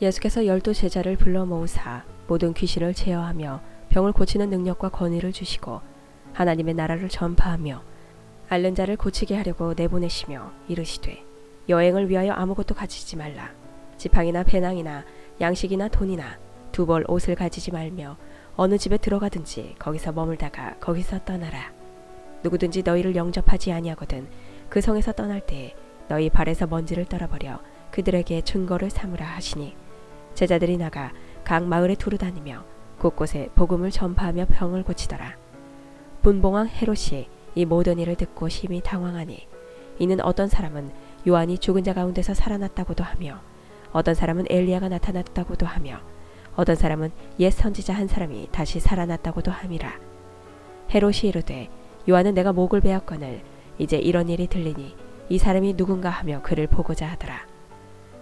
예수께서 12제자를 불러 모으사 모든 귀신을 제어하며 병을 고치는 능력과 권위를 주시고 하나님의 나라를 전파하며 앓는 자를 고치게 하려고 내보내시며 이르시되 여행을 위하여 아무것도 가지지 말라. 지팡이나 배낭이나 양식이나 돈이나 두 벌 옷을 가지지 말며 어느 집에 들어가든지 거기서 머물다가 거기서 떠나라. 누구든지 너희를 영접하지 아니하거든 그 성에서 떠날 때에 너희 발에서 먼지를 떨어버려 그들에게 증거를 삼으라 하시니 제자들이 나가 각 마을에 두루 다니며 곳곳에 복음을 전파하며 병을 고치더라. 분봉왕 헤롯이 이 모든 일을 듣고 심히 당황하니 이는 어떤 사람은 요한이 죽은 자 가운데서 살아났다고도 하며 어떤 사람은 엘리야가 나타났다고도 하며 어떤 사람은 옛 선지자 한 사람이 다시 살아났다고도 함이라. 헤롯이 이르되 요한은 내가 목을 베었거늘 이제 이런 일이 들리니 이 사람이 누군가 하며 그를 보고자 하더라.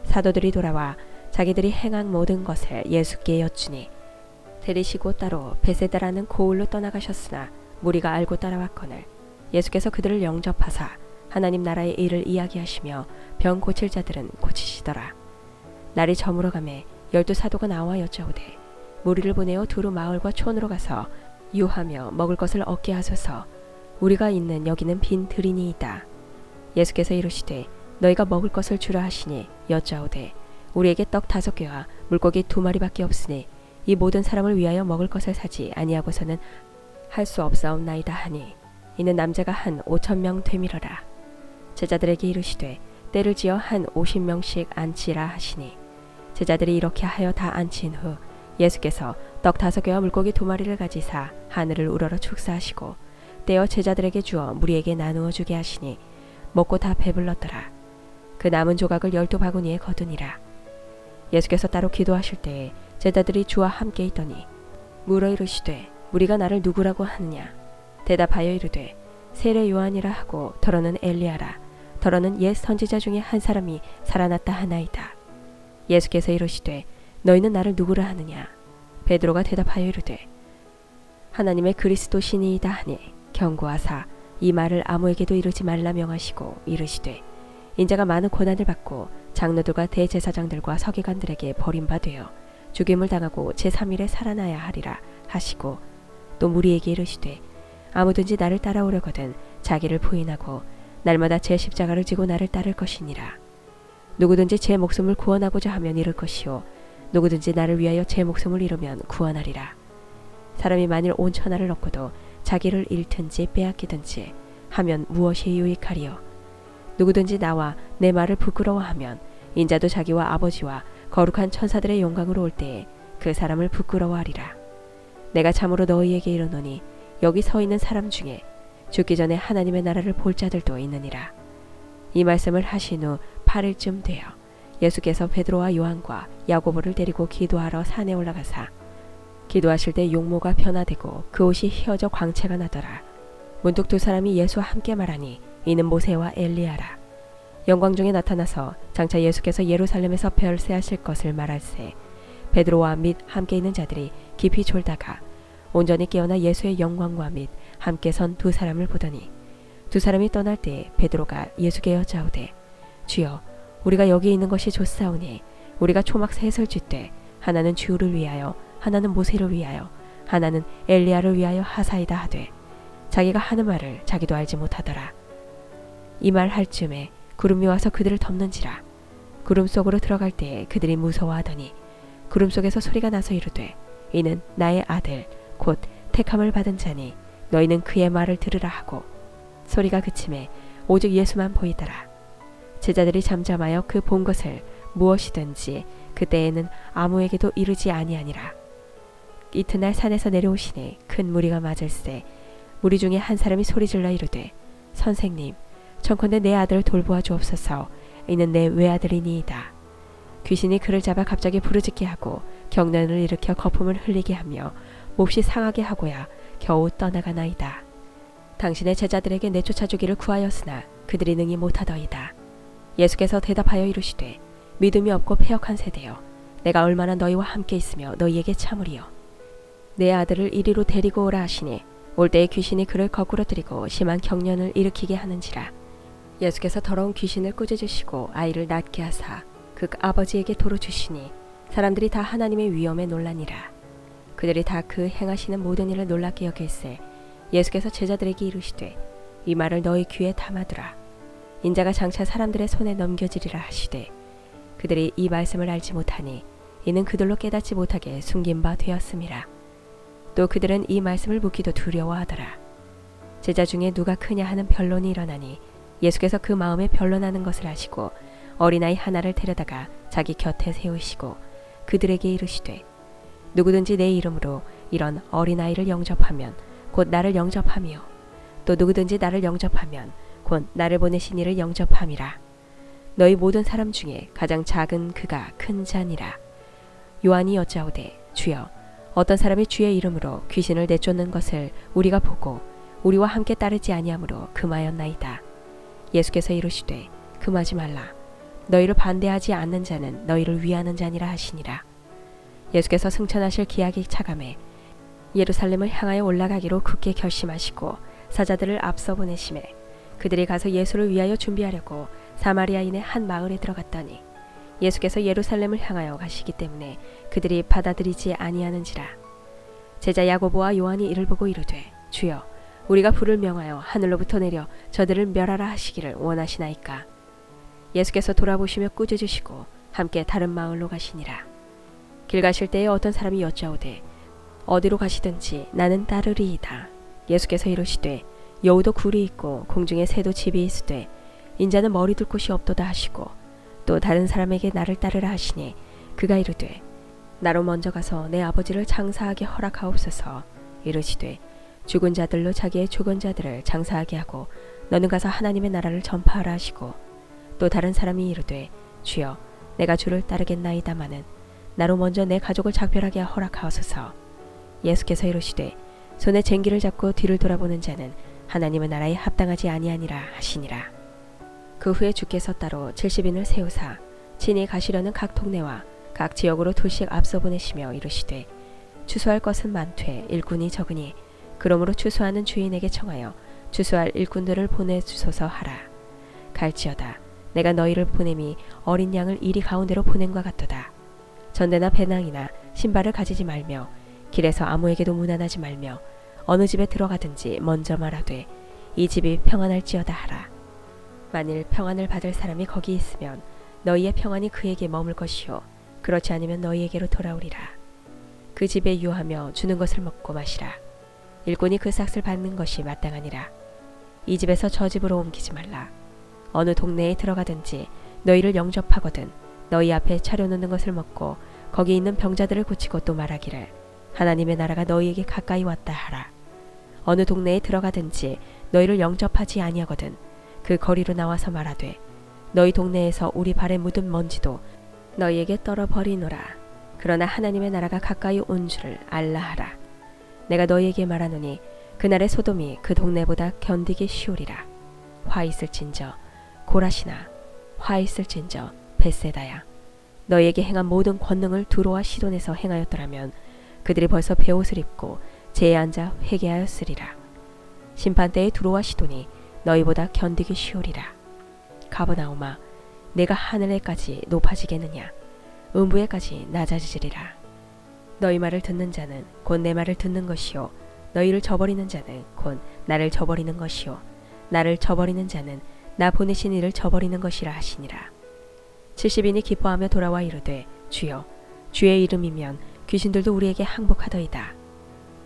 사도들이 돌아와 자기들이 행한 모든 것을 예수께 여쭈니 데리시고 따로 베세다라는 고을로 떠나가셨으나 무리가 알고 따라왔거늘 예수께서 그들을 영접하사 하나님 나라의 일을 이야기하시며 병 고칠 자들은 고치시더라. 날이 저물어가매 12사도가 나와 여짜오되 무리를 보내어 두루 마을과 촌으로 가서 유하며 먹을 것을 얻게 하소서. 우리가 있는 여기는 빈 들이니이다. 예수께서 이르시되 너희가 먹을 것을 주라 하시니 여짜오되 우리에게 떡 5개와 물고기 2마리밖에 없으니 이 모든 사람을 위하여 먹을 것을 사지 아니하고서는 할 수 없사옵나이다 하니 이는 남자가 한 5,000명 되밀어라. 제자들에게 이르시되 때를 지어 한 50명씩 앉히라 하시니 제자들이 이렇게 하여 다 앉힌 후 예수께서 떡 5개와 물고기 2마리를 가지사 하늘을 우러러 축사하시고 떼어 제자들에게 주어 무리에게 나누어 주게 하시니 먹고 다 배불렀더라. 그 남은 조각을 12바구니에 거두니라. 예수께서 따로 기도하실 때에 제자들이 주와 함께 있더니 물어 이르시되 우리가 나를 누구라고 하느냐. 대답하여 이르되 세례 요한이라 하고 더러는 엘리야라. 더러는 옛 선지자 중에 한 사람이 살아났다 하나이다. 예수께서 이르시되 너희는 나를 누구라 하느냐. 베드로가 대답하여 이르되 하나님의 그리스도시니이다 하니 경고하사 이 말을 아무에게도 이르지 말라 명하시고 이르시되 인자가 많은 고난을 받고 장로들과 대제사장들과 서기관들에게 버림받되어 죽임을 당하고 제3일에 살아나야 하리라 하시고 또 무리에게 이르시되 아무든지 나를 따라오려거든 자기를 부인하고 날마다 제 십자가를 지고 나를 따를 것이니라. 누구든지 제 목숨을 구원하고자 하면 잃을 것이요 누구든지 나를 위하여 제 목숨을 잃으면 구원하리라. 사람이 만일 온 천하를 얻고도 자기를 잃든지 빼앗기든지 하면 무엇이 유익하리요. 누구든지 나와 내 말을 부끄러워하면 인자도 자기와 아버지와 거룩한 천사들의 영광으로 올 때에 그 사람을 부끄러워하리라. 내가 참으로 너희에게 이르노니 여기 서 있는 사람 중에 죽기 전에 하나님의 나라를 볼 자들도 있느니라. 이 말씀을 하신 후 8일쯤 되어 예수께서 베드로와 요한과 야고보를 데리고 기도하러 산에 올라가사 기도하실 때 용모가 변화되고 그 옷이 휘어져 광채가 나더라. 문득 두 사람이 예수와 함께 말하니 이는 모세와 엘리야라. 영광 중에 나타나서 장차 예수께서 예루살렘에서 별세하실 것을 말할세 베드로와 및 함께 있는 자들이 깊이 졸다가 온전히 깨어나 예수의 영광과 및 함께 선 두 사람을 보더니 두 사람이 떠날 때에 베드로가 예수께 여짜오되 주여 우리가 여기 있는 것이 좋사오니 우리가 초막 셋을 쥐되 하나는 주를 위하여 하나는 모세를 위하여 하나는 엘리야를 위하여 하사이다 하되 자기가 하는 말을 자기도 알지 못하더라. 이 말 할 즈음에 구름이 와서 그들을 덮는지라. 구름 속으로 들어갈 때에 그들이 무서워하더니 구름 속에서 소리가 나서 이르되 이는 나의 아들 곧 택함을 받은 자니 너희는 그의 말을 들으라 하고 소리가 그침에 오직 예수만 보이더라. 제자들이 잠잠하여 그 본 것을 무엇이든지 그때에는 아무에게도 이르지 아니하니라. 이튿날 산에서 내려오시니 큰 무리가 맞을세 무리 중에 한 사람이 소리질러 이르되 선생님 청컨대 내 아들을 돌보아 주옵소서. 이는 내 외아들이니이다. 귀신이 그를 잡아 갑자기 부르짖게 하고 경련을 일으켜 거품을 흘리게 하며 몹시 상하게 하고야 겨우 떠나가나이다. 당신의 제자들에게 내쫓아 주기를 구하였으나 그들이 능히 못하더이다. 예수께서 대답하여 이르시되 믿음이 없고 패역한 세대여 내가 얼마나 너희와 함께 있으며 너희에게 참으리요. 내 아들을 이리로 데리고 오라 하시니 올 때에 귀신이 그를 거꾸로 들이고 심한 경련을 일으키게 하는지라. 예수께서 더러운 귀신을 꾸짖으시고 아이를 낫게 하사 그 아버지에게 도로 주시니 사람들이 다 하나님의 위엄에 놀라니라. 그들이 다 그 행하시는 모든 일을 놀랍게 여길세 예수께서 제자들에게 이르시되 이 말을 너희 귀에 담아두라. 인자가 장차 사람들의 손에 넘겨지리라 하시되 그들이 이 말씀을 알지 못하니 이는 그들로 깨닫지 못하게 숨긴 바 되었음이라. 또 그들은 이 말씀을 묻기도 두려워하더라. 제자 중에 누가 크냐 하는 변론이 일어나니 예수께서 그 마음에 변론하는 것을 아시고 어린아이 하나를 데려다가 자기 곁에 세우시고 그들에게 이르시되 누구든지 내 이름으로 이런 어린아이를 영접하면 곧 나를 영접하며 또 누구든지 나를 영접하면 곧 나를 보내신 이를 영접함이라. 너희 모든 사람 중에 가장 작은 그가 큰 자니라. 요한이 여짜오되 주여 어떤 사람이 주의 이름으로 귀신을 내쫓는 것을 우리가 보고 우리와 함께 따르지 아니하므로 금하였나이다. 예수께서 이르시되 금하지 말라. 너희를 반대하지 않는 자는 너희를 위하는 자니라 하시니라. 예수께서 승천하실 기약이 차감해 예루살렘을 향하여 올라가기로 굳게 결심하시고 사자들을 앞서 보내심에 그들이 가서 예수를 위하여 준비하려고 사마리아인의 한 마을에 들어갔더니 예수께서 예루살렘을 향하여 가시기 때문에 그들이 받아들이지 아니하는지라. 제자 야고보와 요한이 이를 보고 이르되 주여 우리가 불을 명하여 하늘로부터 내려 저들을 멸하라 하시기를 원하시나이까. 예수께서 돌아보시며 꾸짖으시고 함께 다른 마을로 가시니라. 길 가실 때에 어떤 사람이 여짜오되 어디로 가시든지 나는 따르리이다. 예수께서 이르시되 여우도 굴이 있고 공중에 새도 집이 있으되 인자는 머리 둘 곳이 없도다 하시고 또 다른 사람에게 나를 따르라 하시니 그가 이르되 나로 먼저 가서 내 아버지를 장사하게 허락하옵소서. 이르시되 죽은 자들로 자기의 죽은 자들을 장사하게 하고 너는 가서 하나님의 나라를 전파하라 하시고 또 다른 사람이 이르되 주여 내가 주를 따르겠나이다마는 나로 먼저 내 가족을 작별하게 허락하옵소서. 예수께서 이르시되 손에 쟁기를 잡고 뒤를 돌아보는 자는 하나님의 나라에 합당하지 아니하니라 하시니라. 그 후에 주께서 따로 70인을 세우사 친히 가시려는 각 동네와 각 지역으로 둘씩 앞서 보내시며 이르시되 추수할 것은 많되 일꾼이 적으니 그러므로 추수하는 주인에게 청하여 추수할 일꾼들을 보내주소서 하라. 갈지어다 내가 너희를 보냄이 어린 양을 이리 가운데로 보냄과 같도다. 전대나 배낭이나 신발을 가지지 말며 길에서 아무에게도 문안하지 말며 어느 집에 들어가든지 먼저 말하되 이 집이 평안할지어다 하라. 만일 평안을 받을 사람이 거기 있으면 너희의 평안이 그에게 머물 것이요 그렇지 않으면 너희에게로 돌아오리라. 그 집에 유하며 주는 것을 먹고 마시라. 일꾼이 그 삭을 받는 것이 마땅하니라. 이 집에서 저 집으로 옮기지 말라. 어느 동네에 들어가든지 너희를 영접하거든 너희 앞에 차려놓는 것을 먹고 거기 있는 병자들을 고치고 또 말하기를 하나님의 나라가 너희에게 가까이 왔다 하라. 어느 동네에 들어가든지 너희를 영접하지 아니하거든 그 거리로 나와서 말하되 너희 동네에서 우리 발에 묻은 먼지도 너희에게 떨어버리노라. 그러나 하나님의 나라가 가까이 온 줄을 알라 하라. 내가 너희에게 말하노니 그날의 소돔이 그 동네보다 견디기 쉬우리라. 화 있을진저 고라시나 화 있을진저 벳세다야. 너희에게 행한 모든 권능을 두로와 시돈에서 행하였더라면 그들이 벌써 베옷을 입고 제에 앉아 회개하였으리라. 심판때에 두로와 시돈이 너희보다 견디기 쉬우리라. 가버나움아 내가 하늘에까지 높아지겠느냐 음부에까지 낮아지리라. 너희 말을 듣는 자는 곧 내 말을 듣는 것이요 너희를 저버리는 자는 곧 나를 저버리는 것이요 나를 저버리는 자는 나 보내신 이를 저버리는 것이라 하시니라. 70인이 기뻐하며 돌아와 이르되 주여 주의 이름이면 귀신들도 우리에게 항복하더이다.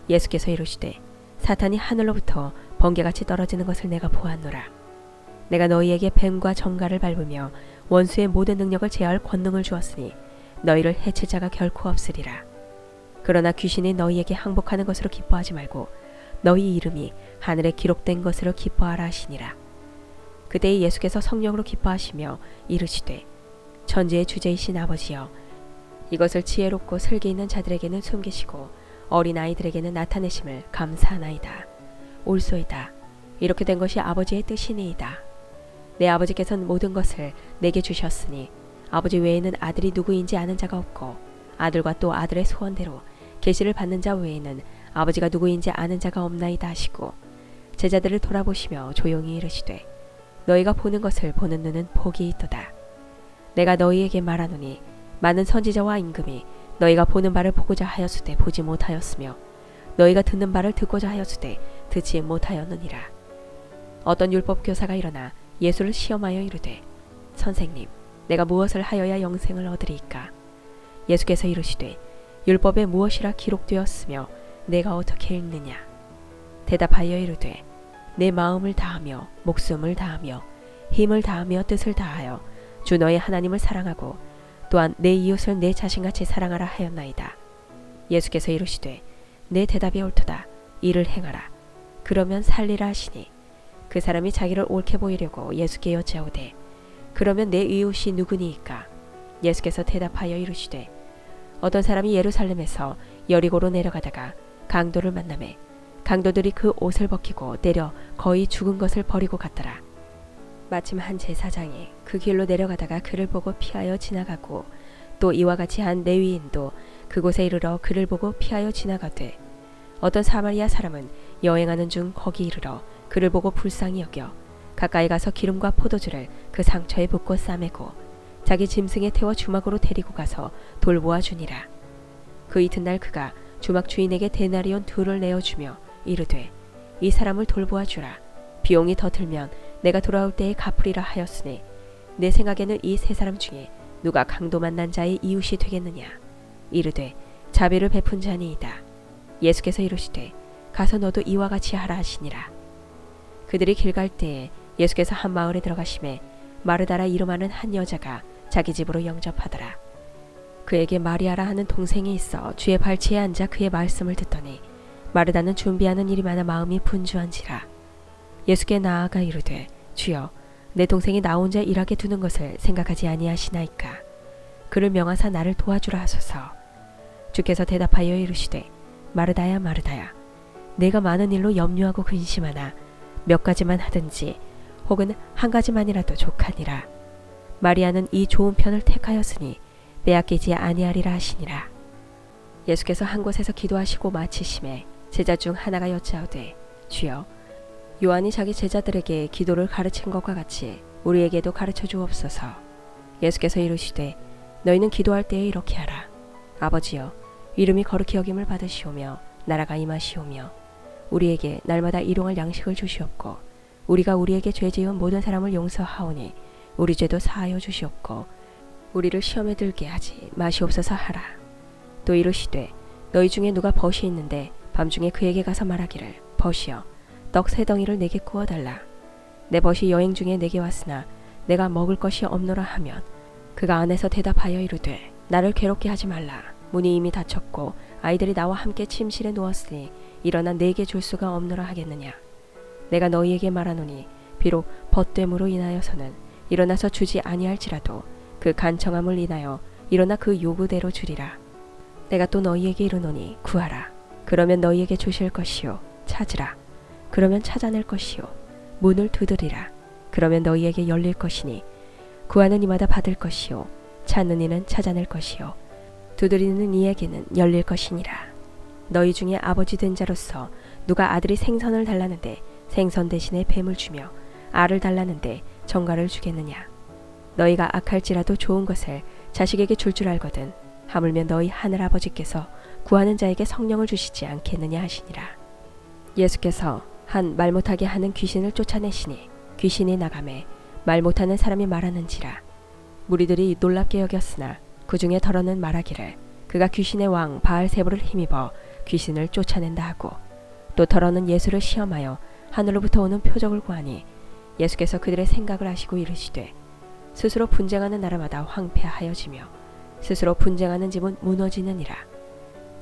예수께서 이르시되 사탄이 하늘로부터 번개같이 떨어지는 것을 내가 보았노라. 내가 너희에게 뱀과 정갈을 밟으며 원수의 모든 능력을 제어할 권능을 주었으니 너희를 해칠 자가 결코 없으리라. 그러나 귀신이 너희에게 항복하는 것으로 기뻐하지 말고 너희 이름이 하늘에 기록된 것으로 기뻐하라 하시니라. 그때 예수께서 성령으로 기뻐하시며 이르시되 천지의 주제이신 아버지여 이것을 지혜롭고 슬기 있는 자들에게는 숨기시고 어린아이들에게는 나타내심을 감사하나이다. 옳소이다. 이렇게 된 것이 아버지의 뜻이니이다. 내 아버지께서는 모든 것을 내게 주셨으니 아버지 외에는 아들이 누구인지 아는 자가 없고 아들과 또 아들의 소원대로 계시를 받는 자 외에는 아버지가 누구인지 아는 자가 없나이다 하시고 제자들을 돌아보시며 조용히 이르시되 너희가 보는 것을 보는 눈은 복이 있도다. 내가 너희에게 말하노니 많은 선지자와 임금이 너희가 보는 바를 보고자 하였으되 보지 못하였으며 너희가 듣는 바를 듣고자 하였으되 듣지 못하였느니라. 어떤 율법 교사가 일어나 예수를 시험하여 이르되 선생님, 내가 무엇을 하여야 영생을 얻으리이까? 예수께서 이르시되 율법에 무엇이라 기록되었으며 내가 어떻게 읽느냐? 대답하여 이르되 내 마음을 다하며 목숨을 다하며 힘을 다하며 뜻을 다하여 주 너의 하나님을 사랑하고 또한 내 이웃을 내 자신같이 사랑하라 하였나이다. 예수께서 이르시되 내 대답이 옳도다. 이를 행하라. 그러면 살리라 하시니 그 사람이 자기를 옳게 보이려고 예수께 여짜오되 그러면 내 이웃이 누구니이까? 예수께서 대답하여 이르시되 어떤 사람이 예루살렘에서 여리고로 내려가다가 강도를 만나매 강도들이 그 옷을 벗기고 때려 거의 죽은 것을 버리고 갔더라. 마침 한 제사장이 그 길로 내려가다가 그를 보고 피하여 지나가고 또 이와 같이 한 레위인도 그곳에 이르러 그를 보고 피하여 지나가되 어떤 사마리아 사람은 여행하는 중 거기 이르러 그를 보고 불쌍히 여겨 가까이 가서 기름과 포도주를 그 상처에 붓고 싸매고 자기 짐승에 태워 주막으로 데리고 가서 돌보아 주니라. 그 이튿날 그가 주막 주인에게 데나리온 2를 내어주며 이르되 이 사람을 돌보아 주라. 비용이 더 들면 내가 돌아올 때에 갚으리라 하였으니 내 생각에는 이 3사람 중에 누가 강도 만난 자의 이웃이 되겠느냐? 이르되 자비를 베푼 자니이다. 예수께서 이르시되 가서 너도 이와 같이 하라 하시니라. 그들이 길 갈 때에 예수께서 한 마을에 들어가심에 마르다라 이름하는 한 여자가 자기 집으로 영접하더라. 그에게 마리아라 하는 동생이 있어 주의 발치에 앉아 그의 말씀을 듣더니 마르다는 준비하는 일이 많아 마음이 분주한지라. 예수께 나아가 이르되 주여, 내 동생이 나 혼자 일하게 두는 것을 생각하지 아니하시나이까? 그를 명하사 나를 도와주라 하소서. 주께서 대답하여 이르시되 마르다야 마르다야, 내가 많은 일로 염려하고 근심하나 몇 가지만 하든지 혹은 한 가지만이라도 족하니라. 마리아는 이 좋은 편을 택하였으니 빼앗기지 아니하리라 하시니라. 예수께서 한 곳에서 기도하시고 마치심에 제자 중 하나가 여짜오되 주여, 요한이 자기 제자들에게 기도를 가르친 것과 같이 우리에게도 가르쳐 주옵소서. 예수께서 이르시되 너희는 기도할 때에 이렇게 하라. 아버지여, 이름이 거룩히 여김을 받으시오며 나라가 임하시오며 우리에게 날마다 일용할 양식을 주시옵고 우리가 우리에게 죄 지은 모든 사람을 용서하오니 우리 죄도 사하여 주시옵고 우리를 시험에 들게 하지 마시옵소서 하라. 또 이르시되 너희 중에 누가 벗이 있는데 밤중에 그에게 가서 말하기를 벗이여, 떡 3덩이를 내게 구워달라. 내 벗이 여행 중에 내게 왔으나 내가 먹을 것이 없노라 하면 그가 안에서 대답하여 이르되 나를 괴롭게 하지 말라. 문이 이미 닫혔고 아이들이 나와 함께 침실에 누웠으니 일어나 내게 줄 수가 없노라 하겠느냐? 내가 너희에게 말하노니 비록 벗됨으로 인하여서는 일어나서 주지 아니할지라도 그 간청함을 인하여 일어나 그 요구대로 주리라. 내가 또 너희에게 이르노니 구하라. 그러면 너희에게 주실 것이요. 찾으라. 그러면 찾아낼 것이요. 문을 두드리라. 그러면 너희에게 열릴 것이니 구하는 이마다 받을 것이요. 찾는 이는 찾아낼 것이요. 두드리는 이에게는 열릴 것이니라. 너희 중에 아버지 된 자로서 누가 아들이 생선을 달라는데 생선 대신에 뱀을 주며 알을 달라는데 정갈을 주겠느냐? 너희가 악할지라도 좋은 것을 자식에게 줄 줄 알거든 하물며 너희 하늘아버지께서 구하는 자에게 성령을 주시지 않겠느냐 하시니라. 예수께서 한 말 못하게 하는 귀신을 쫓아내시니 귀신이 나가매 말 못하는 사람이 말하는지라. 무리들이 놀랍게 여겼으나 그 중에 더러는 말하기를 그가 귀신의 왕 바알세불을 힘입어 귀신을 쫓아낸다 하고, 또 더러는 예수를 시험하여 하늘로부터 오는 표적을 구하니 예수께서 그들의 생각을 아시고 이르시되 스스로 분쟁하는 나라마다 황폐하여지며 스스로 분쟁하는 집은 무너지느니라.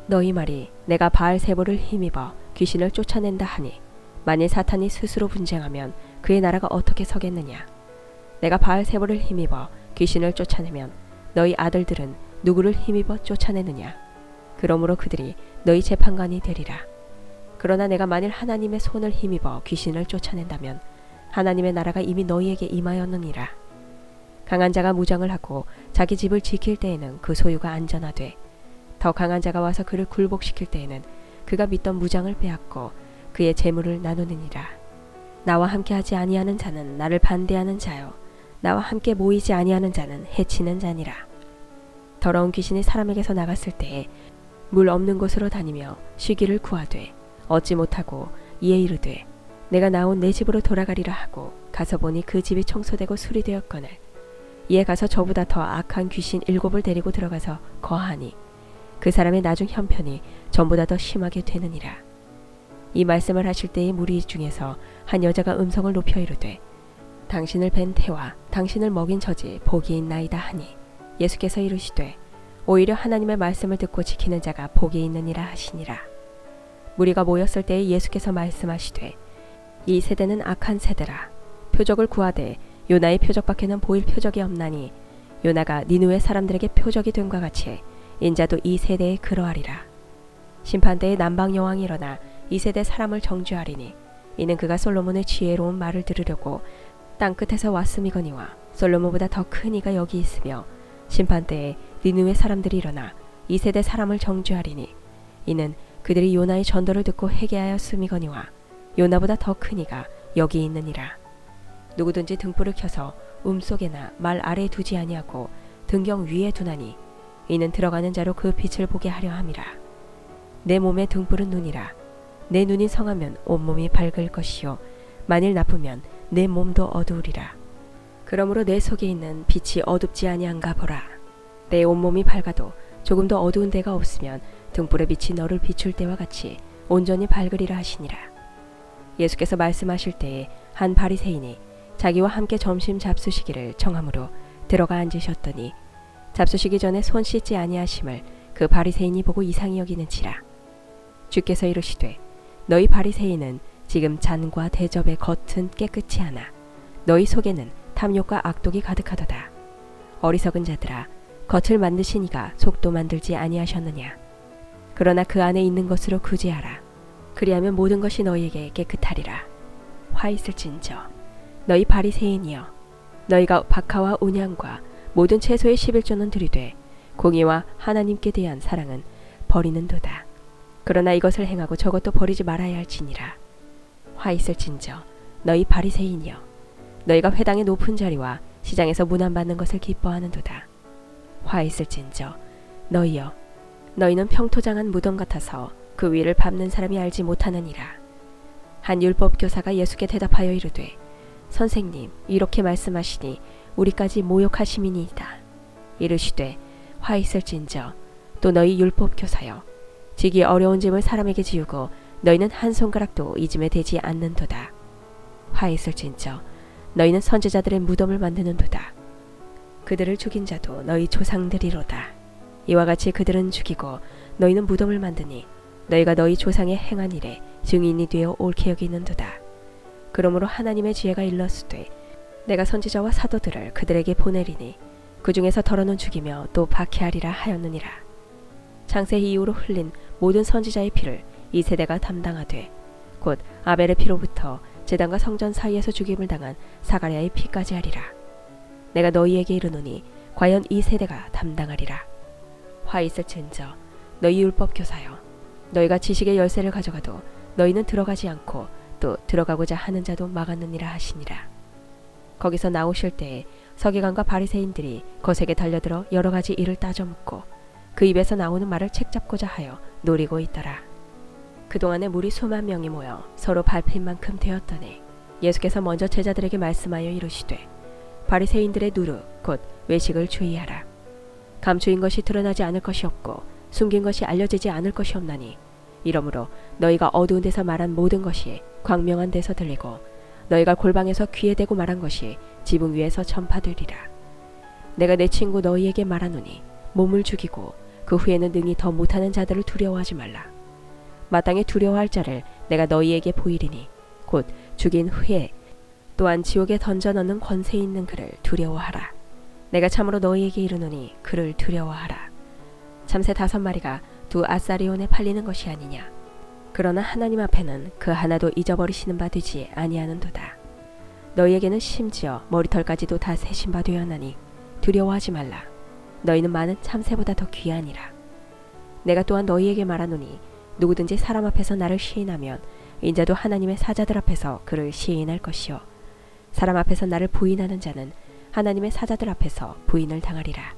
너희 말이 내가 바알세불을 힘입어 귀신을 쫓아낸다 하니 만일 사탄이 스스로 분쟁하면 그의 나라가 어떻게 서겠느냐? 내가 바알세불을 힘입어 귀신을 쫓아내면 너희 아들들은 누구를 힘입어 쫓아내느냐? 그러므로 그들이 너희 재판관이 되리라. 그러나 내가 만일 하나님의 손을 힘입어 귀신을 쫓아낸다면 하나님의 나라가 이미 너희에게 임하였느니라. 강한 자가 무장을 하고 자기 집을 지킬 때에는 그 소유가 안전하되 더 강한 자가 와서 그를 굴복시킬 때에는 그가 믿던 무장을 빼앗고 그의 재물을 나누느니라. 나와 함께 하지 아니하는 자는 나를 반대하는 자요 나와 함께 모이지 아니하는 자는 해치는 자니라. 더러운 귀신이 사람에게서 나갔을 때에 물 없는 곳으로 다니며 쉬기를 구하되 얻지 못하고 이에 이르되 내가 나온 내 집으로 돌아가리라 하고 가서 보니 그 집이 청소되고 수리되었거늘 이에 가서 저보다 더 악한 귀신 7을 데리고 들어가서 거하니 그 사람의 나중 형편이 전보다 더 심하게 되느니라. 이 말씀을 하실 때에 무리 중에서 한 여자가 음성을 높여 이르되 당신을 뵌 태와 당신을 먹인 저지 복이 있나이다 하니 예수께서 이르시되 오히려 하나님의 말씀을 듣고 지키는 자가 복이 있느니라 하시니라. 무리가 모였을 때에 예수께서 말씀하시되 이 세대는 악한 세대라. 표적을 구하되 요나의 표적밖에는 보일 표적이 없나니 요나가 니느웨 사람들에게 표적이 된과 같이 인자도 이 세대에 그러하리라. 심판대에 남방 여왕이 일어나 이 세대 사람을 정죄하리니 이는 그가 솔로몬의 지혜로운 말을 들으려고 땅끝에서 왔음이거니와 솔로몬보다 더 큰 이가 여기 있으며 심판대에 니느웨 사람들이 일어나 이 세대 사람을 정죄하리니 이는 그들이 요나의 전도를 듣고 회개하였음이거니와 요나보다 더 큰 이가 여기 있느니라. 누구든지 등불을 켜서 속에나 말 아래에 두지 아니하고 등경 위에 두나니 이는 들어가는 자로 그 빛을 보게 하려 함이라. 내 몸의 등불은 눈이라. 내 눈이 성하면 온몸이 밝을 것이요 만일 나쁘면 내 몸도 어두우리라. 그러므로 내 속에 있는 빛이 어둡지 아니한가 보라. 내 온몸이 밝아도 조금도 어두운 데가 없으면 등불의 빛이 너를 비출 때와 같이 온전히 밝으리라 하시니라. 예수께서 말씀하실 때에 한 바리새인이 자기와 함께 점심 잡수시기를 청함으로 들어가 앉으셨더니 잡수시기 전에 손 씻지 아니하심을 그 바리새인이 보고 이상히 여기는지라. 주께서 이르시되 너희 바리새인은 지금 잔과 대접의 겉은 깨끗이 하나 너희 속에는 탐욕과 악독이 가득하도다. 어리석은 자들아 겉을 만드신 이가 속도 만들지 아니하셨느냐. 그러나 그 안에 있는 것으로 구제하라. 그리하면 모든 것이 너희에게 깨끗하리라. 화 있을진저 너희 바리새인이여 너희가 박하와 온향과 모든 채소의 11조는 들이되 공의와 하나님께 대한 사랑은 버리는도다. 그러나 이것을 행하고 저것도 버리지 말아야 할지니라. 화 있을진저 너희 바리새인이여 너희가 회당의 높은 자리와 시장에서 문안받는 것을 기뻐하는도다. 화 있을진저 너희여 너희는 평토장한 무덤 같아서 그 위를 밟는 사람이 알지 못하느니라. 한 율법교사가 예수께 대답하여 이르되 선생님 이렇게 말씀하시니 우리까지 모욕하심이니이다. 이르시되 화 있을진저 또 너희 율법교사여 지기 어려운 짐을 사람에게 지우고 너희는 한 손가락도 이 짐에 대지 않는도다. 화 있을진저 너희는 선지자들의 무덤을 만드는도다. 그들을 죽인 자도 너희 조상들이로다. 이와 같이 그들은 죽이고 너희는 무덤을 만드니 너희가 너희 조상의 행한 일에 증인이 되어 옳게 여기는도다. 그러므로 하나님의 지혜가 일렀으되 내가 선지자와 사도들을 그들에게 보내리니 그 중에서 더러는 죽이며 또 박해하리라 하였느니라. 창세 이후로 흘린 모든 선지자의 피를 이 세대가 담당하되 곧 아벨의 피로부터 제단과 성전 사이에서 죽임을 당한 사가랴의 피까지 하리라. 내가 너희에게 이르노니 과연 이 세대가 담당하리라. 화 있을진저 너희 율법교사여 너희가 지식의 열쇠를 가져가도 너희는 들어가지 않고 또 들어가고자 하는 자도 막았느니라 하시니라. 거기서 나오실 때에 서기관과 바리새인들이 거세게 달려들어 여러 가지 일을 따져 묻고 그 입에서 나오는 말을 책잡고자 하여 노리고 있더라. 그동안에 무리 수만 명이 모여 서로 밟힐 만큼 되었더니 예수께서 먼저 제자들에게 말씀하여 이르시되 바리새인들의 누르 곧 외식을 주의하라. 감추인 것이 드러나지 않을 것이 없고 숨긴 것이 알려지지 않을 것이 없나니 이러므로 너희가 어두운 데서 말한 모든 것이 광명한 데서 들리고 너희가 골방에서 귀에 대고 말한 것이 지붕 위에서 전파되리라. 내가 내 친구 너희에게 말하노니 몸을 죽이고 그 후에는 능히 더 못하는 자들을 두려워하지 말라. 마땅히 두려워할 자를 내가 너희에게 보이리니 곧 죽인 후에 또한 지옥에 던져 넣는 권세 있는 그를 두려워하라. 내가 참으로 너희에게 이르노니 그를 두려워하라. 참새 5마리가 두 아사리온에 팔리는 것이 아니냐. 그러나 하나님 앞에는 그 하나도 잊어버리시는 바 되지 아니하는도다. 너희에게는 심지어 머리털까지도 다 세신 바 되었나니 두려워하지 말라. 너희는 많은 참새보다 더 귀하니라. 내가 또한 너희에게 말하노니 누구든지 사람 앞에서 나를 시인하면 인자도 하나님의 사자들 앞에서 그를 시인할 것이요 사람 앞에서 나를 부인하는 자는 하나님의 사자들 앞에서 부인을 당하리라.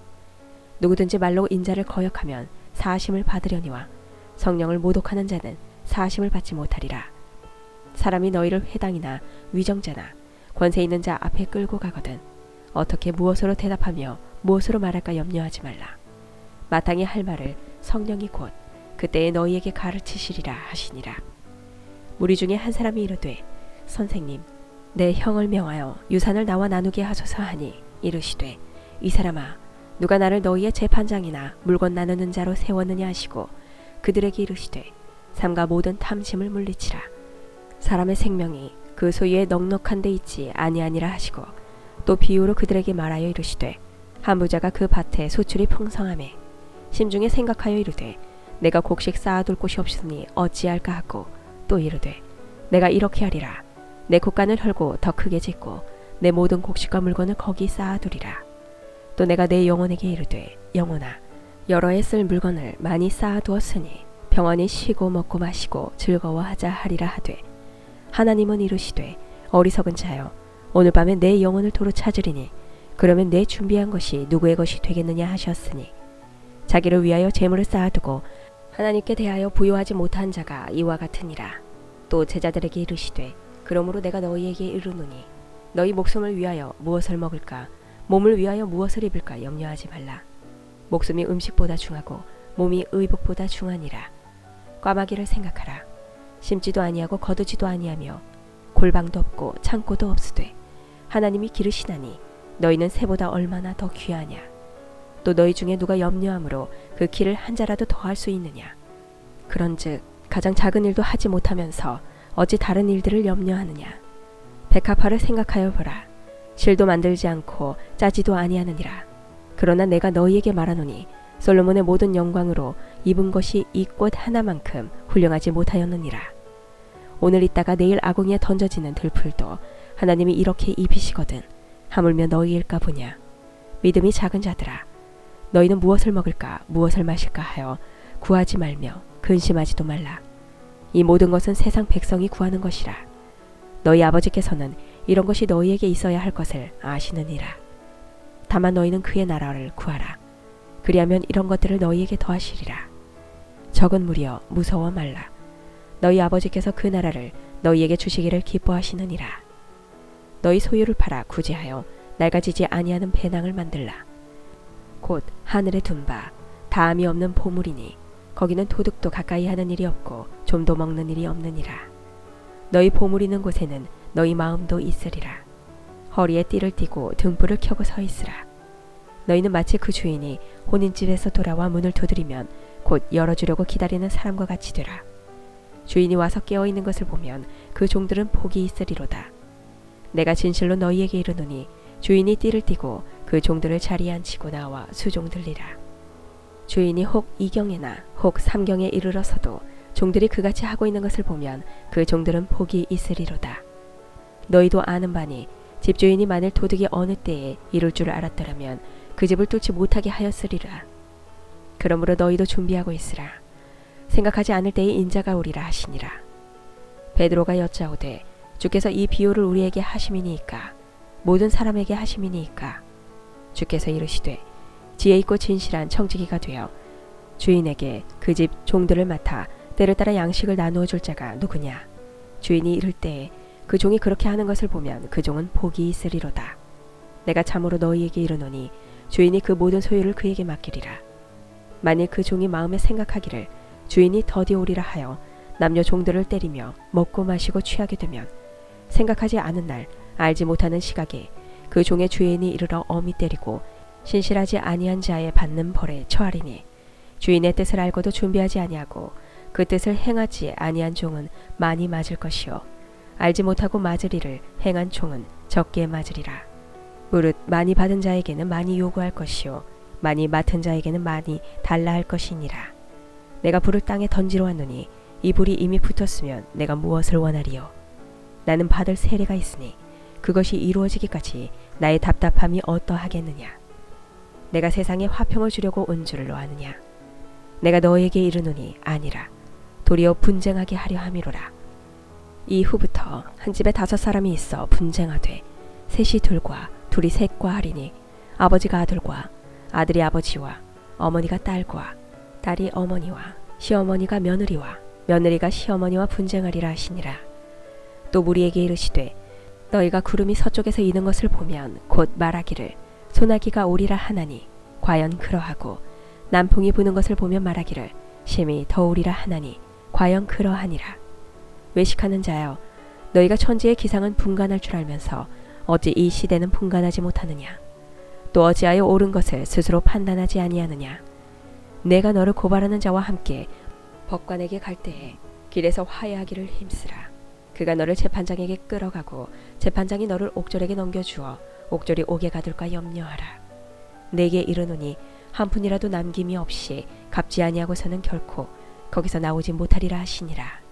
누구든지 말로 인자를 거역하면 사하심을 받으려니와 성령을 모독하는 자는 사하심을 받지 못하리라. 사람이 너희를 회당이나 위정자나 권세 있는 자 앞에 끌고 가거든 어떻게 무엇으로 대답하며 무엇으로 말할까 염려하지 말라. 마땅히 할 말을 성령이 곧 그때에 너희에게 가르치시리라 하시니라. 무리 중에 한 사람이 이르되 선생님 내 형을 명하여 유산을 나와 나누게 하소서 하니 이르시되 이 사람아 누가 나를 너희의 재판장이나 물건 나누는 자로 세웠느냐 하시고 그들에게 이르시되 삼가 모든 탐심을 물리치라. 사람의 생명이 그 소유에 넉넉한 데 있지 아니하니라 하시고 또 비유로 그들에게 말하여 이르시되 한 부자가 그 밭에 소출이 풍성하매 심중에 생각하여 이르되 내가 곡식 쌓아둘 곳이 없으니 어찌할까 하고 또 이르되 내가 이렇게 하리라. 내 곡간을 헐고 더 크게 짓고 내 모든 곡식과 물건을 거기 쌓아두리라. 또 내가 내 영혼에게 이르되 영혼아 여러 해 쓸 물건을 많이 쌓아두었으니 평안히 쉬고 먹고 마시고 즐거워하자 하리라 하되 하나님은 이르시되 어리석은 자여 오늘 밤에 내 영혼을 도로 찾으리니 그러면 내 준비한 것이 누구의 것이 되겠느냐 하셨으니 자기를 위하여 재물을 쌓아두고 하나님께 대하여 부요하지 못한 자가 이와 같으니라. 또 제자들에게 이르시되 그러므로 내가 너희에게 이르노니 너희 목숨을 위하여 무엇을 먹을까 몸을 위하여 무엇을 입을까 염려하지 말라. 목숨이 음식보다 중하고 몸이 의복보다 중하니라. 꽈마귀를 생각하라. 심지도 아니하고 거두지도 아니하며 골방도 없고 창고도 없으되 하나님이 기르시나니 너희는 새보다 얼마나 더 귀하냐. 또 너희 중에 누가 염려함으로 그 키를 한 자라도 더할 수 있느냐. 그런즉 가장 작은 일도 하지 못하면서 어찌 다른 일들을 염려하느냐. 백합화를 생각하여 보라. 실도 만들지 않고 짜지도 아니하느니라. 그러나 내가 너희에게 말하노니 솔로몬의 모든 영광으로 입은 것이 이 꽃 하나만큼 훌륭하지 못하였느니라. 오늘 있다가 내일 아궁이에 던져지는 들풀도 하나님이 이렇게 입히시거든 하물며 너희일까 보냐. 믿음이 작은 자들아 너희는 무엇을 먹을까 무엇을 마실까 하여 구하지 말며 근심하지도 말라. 이 모든 것은 세상 백성이 구하는 것이라. 너희 아버지께서는 이런 것이 너희에게 있어야 할 것을 아시느니라. 다만 너희는 그의 나라를 구하라. 그리하면 이런 것들을 너희에게 더하시리라. 적은 무리여 무서워 말라. 너희 아버지께서 그 나라를 너희에게 주시기를 기뻐하시느니라. 너희 소유를 팔아 구제하여 낡아지지 아니하는 배낭을 만들라. 곧 하늘에 둔 바 다함이 없는 보물이니 거기는 도둑도 가까이 하는 일이 없고 좀도 먹는 일이 없느니라. 너희 보물 있는 곳에는 너희 마음도 있으리라. 허리에 띠를 띠고 등불을 켜고 서 있으라. 너희는 마치 그 주인이 혼인집에서 돌아와 문을 두드리면 곧 열어주려고 기다리는 사람과 같이 되라. 주인이 와서 깨어있는 것을 보면 그 종들은 복이 있으리로다. 내가 진실로 너희에게 이르노니 주인이 띠를 띠고 그 종들을 자리에 앉히고 나와 수종 들리라. 주인이 혹 2경에나 혹 3경에 이르러서도 종들이 그같이 하고 있는 것을 보면 그 종들은 복이 있으리로다. 너희도 아는 바니 집주인이 만일 도둑이 어느 때에 이룰 줄 알았더라면 그 집을 뚫지 못하게 하였으리라. 그러므로 너희도 준비하고 있으라. 생각하지 않을 때에 인자가 오리라 하시니라. 베드로가 여짜오되 주께서 이 비유를 우리에게 하심이니이까 모든 사람에게 하심이니이까. 주께서 이르시되 지혜 있고 진실한 청지기가 되어 주인에게 그 집 종들을 맡아 때를 따라 양식을 나누어 줄 자가 누구냐. 주인이 이를 때에 그 종이 그렇게 하는 것을 보면 그 종은 복이 있으리로다. 내가 참으로 너희에게 이르노니 주인이 그 모든 소유를 그에게 맡기리라. 만일 그 종이 마음에 생각하기를 주인이 더디 오리라 하여 남녀 종들을 때리며 먹고 마시고 취하게 되면 생각하지 않은 날 알지 못하는 시각에 그 종의 주인이 이르러 엄히 때리고 신실하지 아니한 자의 받는 벌에 처하리니 주인의 뜻을 알고도 준비하지 아니하고 그 뜻을 행하지 아니한 종은 많이 맞을 것이요 알지 못하고 맞을 일을 행한 종은 적게 맞으리라. 무릇 많이 받은 자에게는 많이 요구할 것이요 많이 맡은 자에게는 많이 달라 할 것이니라. 내가 불을 땅에 던지러 왔노니 이 불이 이미 붙었으면 내가 무엇을 원하리요. 나는 받을 세례가 있으니 그것이 이루어지기까지 나의 답답함이 어떠하겠느냐. 내가 세상에 화평을 주려고 온 줄로 아느냐. 내가 너에게 이르노니 아니라 도리어 분쟁하게 하려 함이로라. 이후부터 한 집에 5사람이 있어 분쟁하되 셋이 둘과 둘이 셋과 하리니 아버지가 아들과 아들이 아버지와 어머니가 딸과 딸이 어머니와 시어머니가 며느리와 며느리가 시어머니와 분쟁하리라 하시니라. 또 무리에게 이르시되 너희가 구름이 서쪽에서 이는 것을 보면 곧 말하기를 소나기가 오리라 하나니 과연 그러하고 남풍이 부는 것을 보면 말하기를 심히 더우리라 하나니 과연 그러하니라. 외식하는 자여, 너희가 천지의 기상은 분간할 줄 알면서 어찌 이 시대는 분간하지 못하느냐? 또 어찌하여 옳은 것을 스스로 판단하지 아니하느냐? 내가 너를 고발하는 자와 함께 법관에게 갈 때에 길에서 화해하기를 힘쓰라. 그가 너를 재판장에게 끌어가고 재판장이 너를 옥졸에게 넘겨주어 옥졸이 옥에 가둘까 염려하라. 내게 이르노니 한 푼이라도 남김이 없이 갚지 아니하고서는 결코 거기서 나오지 못하리라 하시니라.